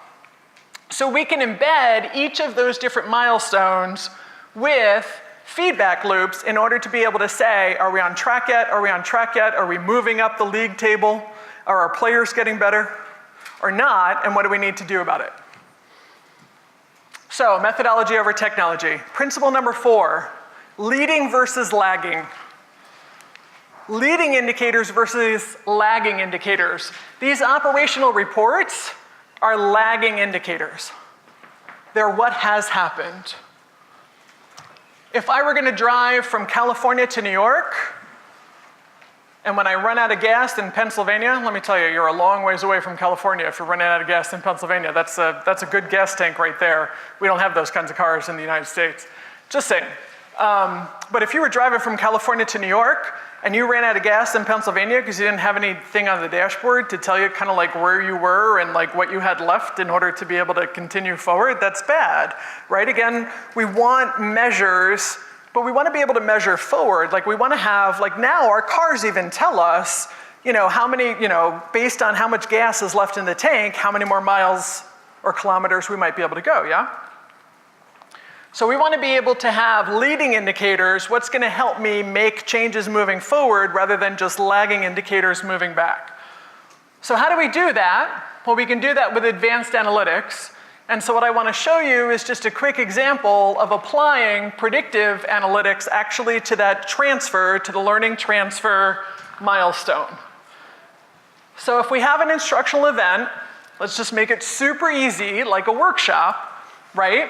So we can embed each of those different milestones with feedback loops in order to be able to say, are we on track yet? Are we on track yet? Are we moving up the league table? Are our players getting better or not? And what do we need to do about it? So methodology over technology. Principle number 4, leading versus lagging. Leading indicators versus lagging indicators. These operational reports are lagging indicators. They're what has happened. If I were going to drive from California to New York, and when I run out of gas in Pennsylvania, let me tell you, you're a long ways away from California if you're running out of gas in Pennsylvania. That's a good gas tank right there. We don't have those kinds of cars in the United States. Just saying. But if you were driving from California to New York, and you ran out of gas in Pennsylvania because you didn't have anything on the dashboard to tell you kind of like where you were and like what you had left in order to be able to continue forward, that's bad, right? Again, we want measures, but we want to be able to measure forward. Like we want to have, like now our cars even tell us, how many, based on how much gas is left in the tank, how many more miles or kilometers we might be able to go, yeah? So we want to be able to have leading indicators, what's going to help me make changes moving forward rather than just lagging indicators moving back. So how do we do that? Well, we can do that with advanced analytics. And so what I want to show you is just a quick example of applying predictive analytics actually to that transfer, to the learning transfer milestone. So if we have an instructional event, let's just make it super easy, like a workshop, right?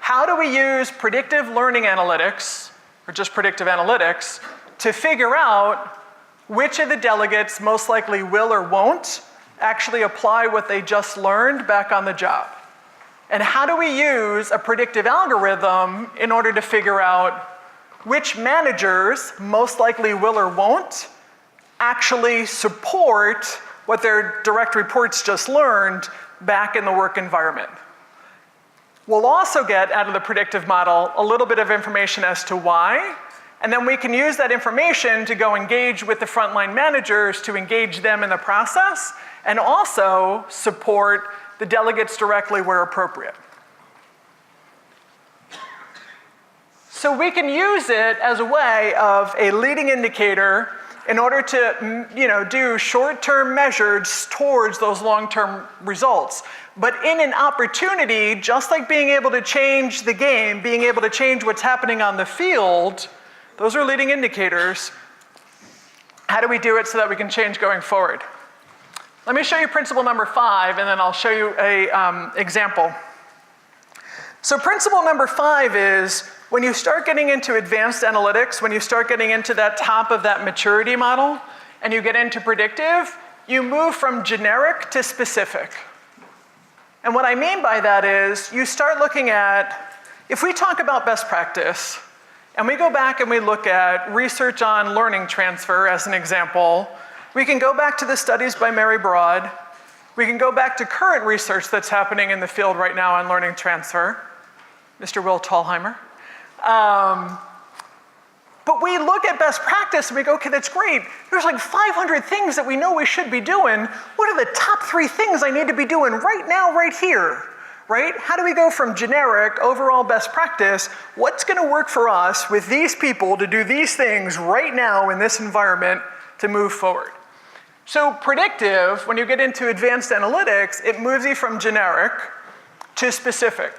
How do we use predictive learning analytics, or just predictive analytics, to figure out which of the delegates most likely will or won't actually apply what they just learned back on the job? And how do we use a predictive algorithm in order to figure out which managers, most likely will or won't, actually support what their direct reports just learned back in the work environment? We'll also get out of the predictive model a little bit of information as to why, and then we can use that information to go engage with the frontline managers to engage them in the process and also support the delegates directly where appropriate. So we can use it as a way of a leading indicator in order to do short-term measures towards those long-term results. But in an opportunity, just like being able to change the game, being able to change what's happening on the field, those are leading indicators. How do we do it so that we can change going forward? Let me show you principle number 5, and then I'll show you an example. So principle number 5 is when you start getting into advanced analytics, when you start getting into that top of that maturity model, and you get into predictive, you move from generic to specific. And what I mean by that is you start looking at, if we talk about best practice, and we go back and we look at research on learning transfer as an example, we can go back to the studies by Mary Broad. We can go back to current research that's happening in the field right now on learning transfer, Mr. Will Thalheimer. But we look at best practice and we go, okay, that's great. There's like 500 things that we know we should be doing. What are the top 3 things I need to be doing right now, right here? Right? How do we go from generic, overall best practice, what's gonna work for us with these people to do these things right now in this environment to move forward? So predictive, when you get into advanced analytics, it moves you from generic to specific.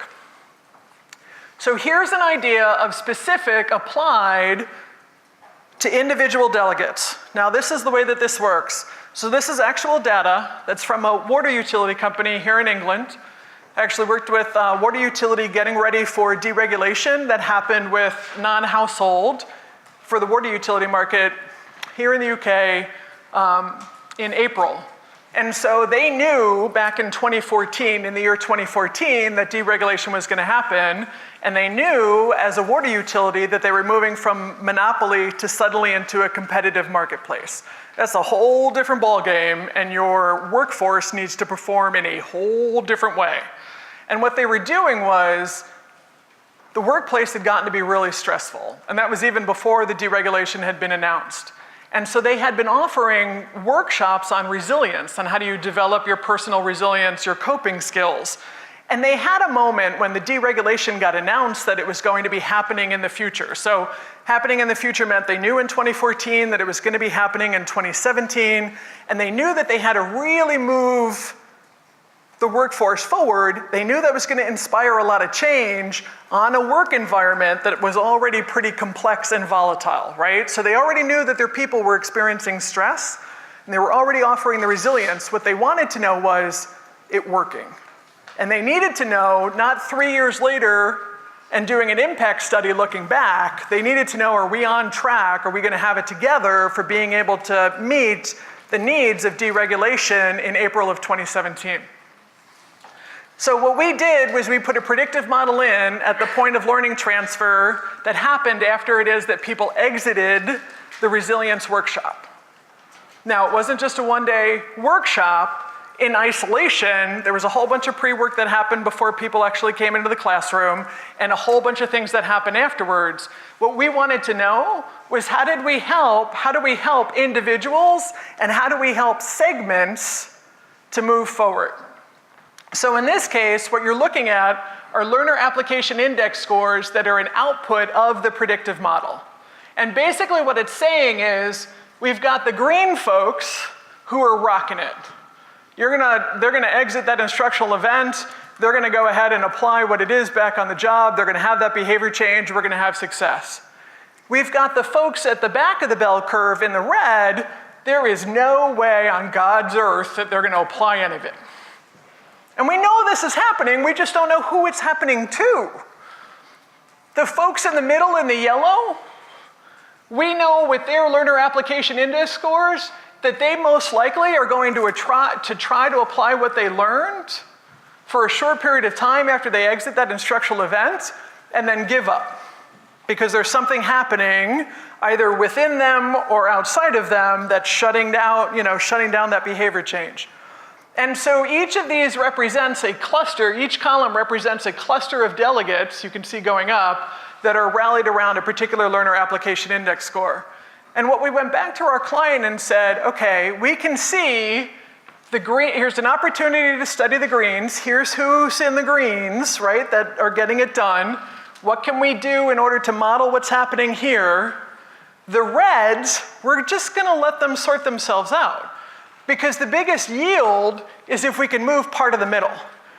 So here's an idea of specific applied to individual delegates. Now this is the way that this works. So this is actual data that's from a water utility company here in England. I actually worked with water utility getting ready for deregulation that happened with non-household for the water utility market here in the UK in April. And so they knew back in 2014, in the year 2014, that deregulation was going to happen. And they knew as a water utility that they were moving from monopoly to suddenly into a competitive marketplace. That's a whole different ballgame, and your workforce needs to perform in a whole different way. And what they were doing was the workplace had gotten to be really stressful. And that was even before the deregulation had been announced. And so they had been offering workshops on resilience, on how do you develop your personal resilience, your coping skills. And they had a moment when the deregulation got announced that it was going to be happening in the future. So happening in the future meant they knew in 2014 that it was going to be happening in 2017, and they knew that they had to really move the workforce forward. They knew that was going to inspire a lot of change on a work environment that was already pretty complex and volatile, right? So they already knew that their people were experiencing stress, and they were already offering the resilience. What they wanted to know was it working. And they needed to know, not 3 years later and doing an impact study looking back, they needed to know, are we on track? Are we going to have it together for being able to meet the needs of deregulation in April of 2017? So what we did was we put a predictive model in at the point of learning transfer that happened after it is that people exited the resilience workshop. Now, it wasn't just a one-day workshop in isolation. There was a whole bunch of pre-work that happened before people actually came into the classroom, and a whole bunch of things that happened afterwards. What we wanted to know was how do we help individuals, and how do we help segments to move forward? So in this case, what you're looking at are learner application index scores that are an output of the predictive model. And basically what it's saying is, we've got the green folks who are rocking it. They're gonna exit that instructional event, they're gonna go ahead and apply what it is back on the job, they're gonna have that behavior change, we're gonna have success. We've got the folks at the back of the bell curve in the red, there is no way on God's earth that they're gonna apply any of it. And we know this is happening, we just don't know who it's happening to. The folks in the middle in the yellow, we know with their learner application index scores that they most likely are going to try to apply what they learned for a short period of time after they exit that instructional event and then give up because there's something happening either within them or outside of them that's shutting down that behavior change. And so each of these represents a cluster, each column represents a cluster of delegates, you can see going up, that are rallied around a particular learner application index score. And what we went back to our client and said, okay, we can see the green, here's an opportunity to study the greens, here's who's in the greens, right, that are getting it done. What can we do in order to model what's happening here? The reds, we're just gonna let them sort themselves out. Because the biggest yield is if we can move part of the middle.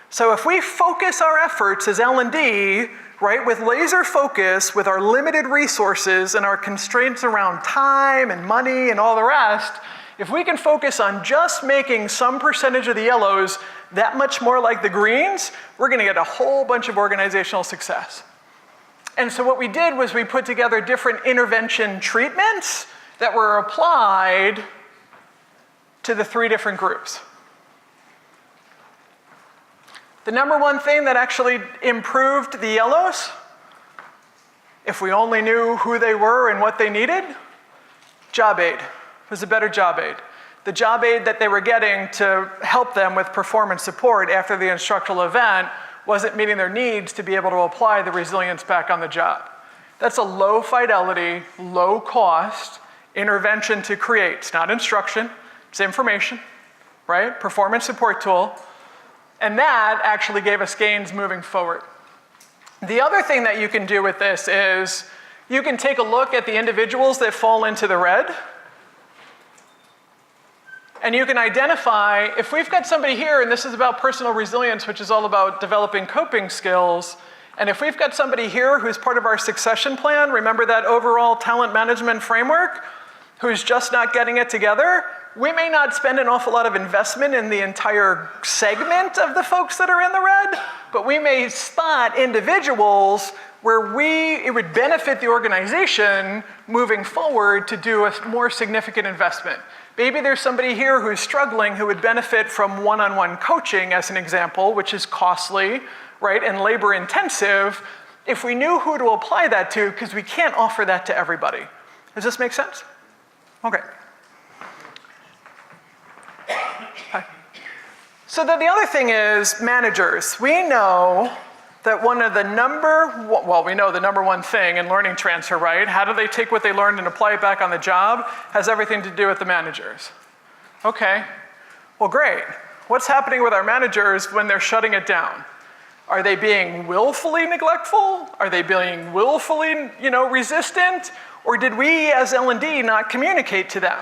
So if we focus our efforts as L&D, right, with laser focus, with our limited resources and our constraints around time and money and all the rest, if we can focus on just making some percentage of the yellows that much more like the greens, we're gonna get a whole bunch of organizational success. And so what we did was we put together different intervention treatments that were applied to the 3 different groups. The number one thing that actually improved the yellows, if we only knew who they were and what they needed, job aid. It was a better job aid. The job aid that they were getting to help them with performance support after the instructional event wasn't meeting their needs to be able to apply the resilience back on the job. That's a low fidelity, low cost intervention to create. It's not instruction. It's information, right? Performance support tool. And that actually gave us gains moving forward. The other thing that you can do with this is you can take a look at the individuals that fall into the red. And you can identify, if we've got somebody here, and this is about personal resilience, which is all about developing coping skills, and if we've got somebody here who's part of our succession plan, remember that overall talent management framework, who's just not getting it together, we may not spend an awful lot of investment in the entire segment of the folks that are in the red, but we may spot individuals where it would benefit the organization moving forward to do a more significant investment. Maybe there's somebody here who's struggling who would benefit from one-on-one coaching, as an example, which is costly, right, and labor intensive, if we knew who to apply that to, because we can't offer that to everybody. Does this make sense? Okay. Hi. So then the other thing is managers. We know that we know the number one thing in learning transfer, right? How do they take what they learned and apply it back on the job? Has everything to do with the managers. Okay, well great. What's happening with our managers when they're shutting it down? Are they being willfully neglectful? Are they being willfully, resistant? Or did we as L&D not communicate to them?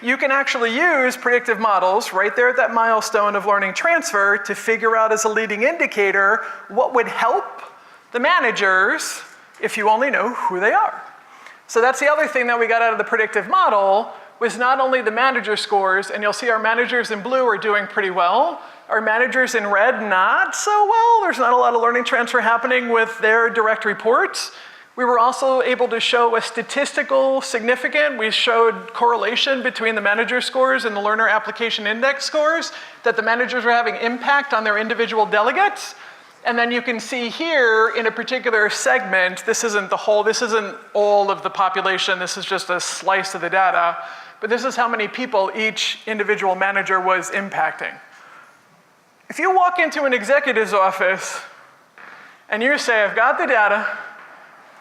You can actually use predictive models right there at that milestone of learning transfer to figure out as a leading indicator what would help the managers if you only know who they are. So that's the other thing that we got out of the predictive model was not only the manager scores, and you'll see our managers in blue are doing pretty well, our managers in red not so well. There's not a lot of learning transfer happening with their direct reports. We were also able to show a statistical significant, we showed correlation between the manager scores and the learner application index scores, that the managers were having impact on their individual delegates. And then you can see here in a particular segment, this isn't all of the population, this is just a slice of the data, but this is how many people each individual manager was impacting. If you walk into an executive's office and you say, I've got the data,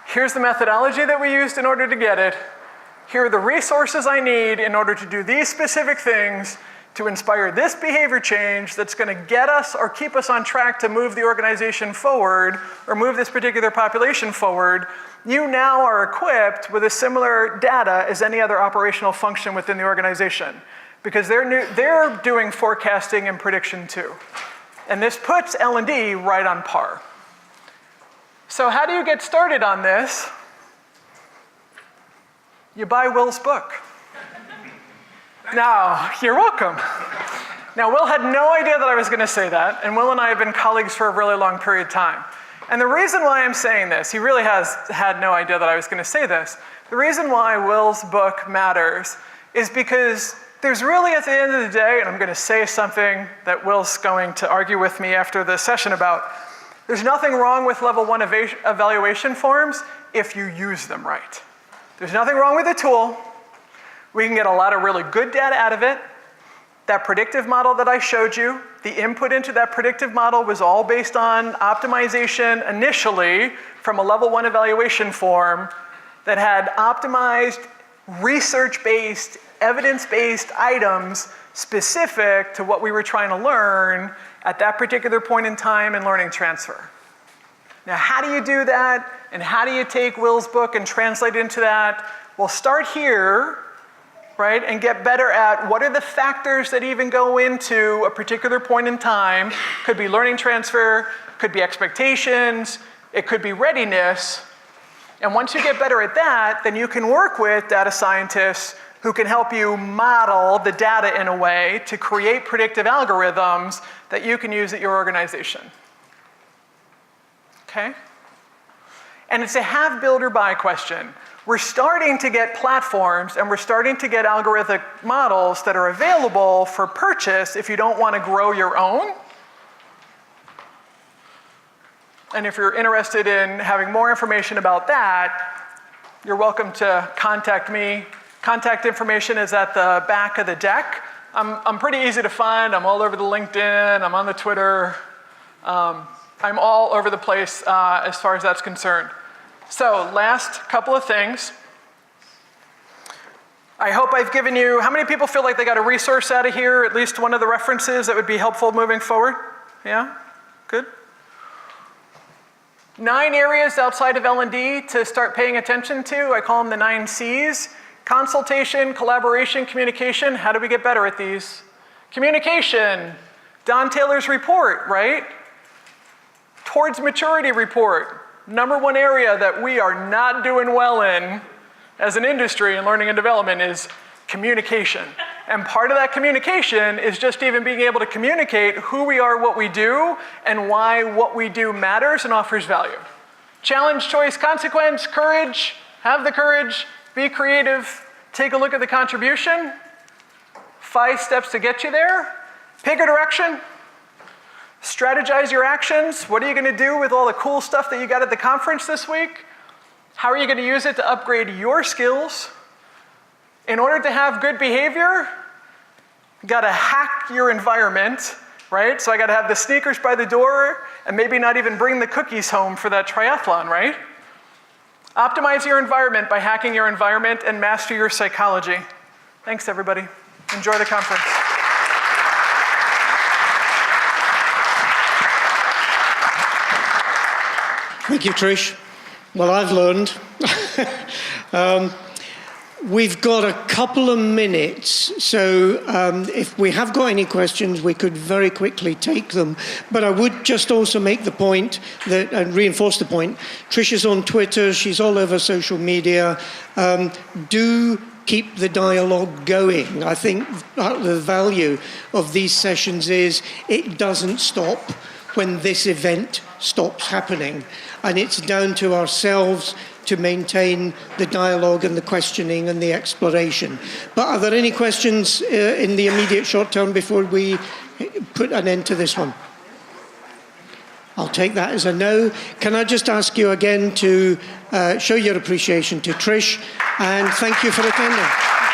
here's the methodology that we used in order to get it. Here are the resources I need in order to do these specific things to inspire this behavior change that's going to get us or keep us on track to move the organization forward or move this particular population forward. You now are equipped with a similar data as any other operational function within the organization because they're doing forecasting and prediction too. And this puts L&D right on par. So how do you get started on this? You buy Will's book. Now, you're welcome. Now, Will had no idea that I was going to say that, and Will and I have been colleagues for a really long period of time. And the reason why I'm saying this, he really has had no idea that I was going to say this. The reason why Will's book matters is because there's really, at the end of the day, and I'm going to say something that Will's going to argue with me after the session about, there's nothing wrong with level 1 evaluation forms if you use them right. There's nothing wrong with the tool. We can get a lot of really good data out of it. That predictive model that I showed you, the input into that predictive model was all based on optimization initially from a level 1 evaluation form that had optimized, research-based, evidence-based items specific to what we were trying to learn at that particular point in time in learning transfer. Now, how do you do that? And how do you take Will's book and translate it into that? Well, start here, right, and get better at what are the factors that even go into a particular point in time. Could be learning transfer, could be expectations, it could be readiness. And once you get better at that, then you can work with data scientists who can help you model the data in a way to create predictive algorithms that you can use at your organization. Okay? And it's a have, build, or buy question. We're starting to get platforms and we're starting to get algorithmic models that are available for purchase if you don't want to grow your own. And if you're interested in having more information about that, you're welcome to contact me. Contact information is at the back of the deck. I'm pretty easy to find. I'm all over the LinkedIn. I'm on the Twitter. I'm all over the place as far as that's concerned. So last couple of things. I hope I've given you, how many people feel like they got a resource out of here, at least one of the references that would be helpful moving forward? Yeah? Good? 9 areas outside of L&D to start paying attention to. I call them the 9 C's. Consultation, collaboration, communication. How do we get better at these? Communication. Don Taylor's report, right? Towards maturity report. Number 1 area that we are not doing well in as an industry in learning and development is communication. And part of that communication is just even being able to communicate who we are, what we do, and why what we do matters and offers value. Challenge, choice, consequence, courage, have the courage, be creative, take a look at the contribution, 5 steps to get you there, pick a direction, strategize your actions. What are you going to do with all the cool stuff that you got at the conference this week? How are you going to use it to upgrade your skills? In order to have good behavior, you got to hack your environment, right? So I got to have the sneakers by the door and maybe not even bring the cookies home for that triathlon, right? Optimize your environment by hacking your environment and master your psychology. Thanks, everybody. Enjoy the conference. Thank you, Trish. Well, I've learned. We've got a couple of minutes, so if we have got any questions, we could very quickly take them. But I would just also make the point that, and reinforce the point, Trish is on Twitter, she's all over social media. Do keep the dialogue going. I think the value of these sessions is it doesn't stop when this event stops happening. And it's down to ourselves to maintain the dialogue and the questioning and the exploration. But are there any questions in the immediate short term before we put an end to this one? I'll take that as a no. Can I just ask you again to show your appreciation to Trish, and thank you for attending.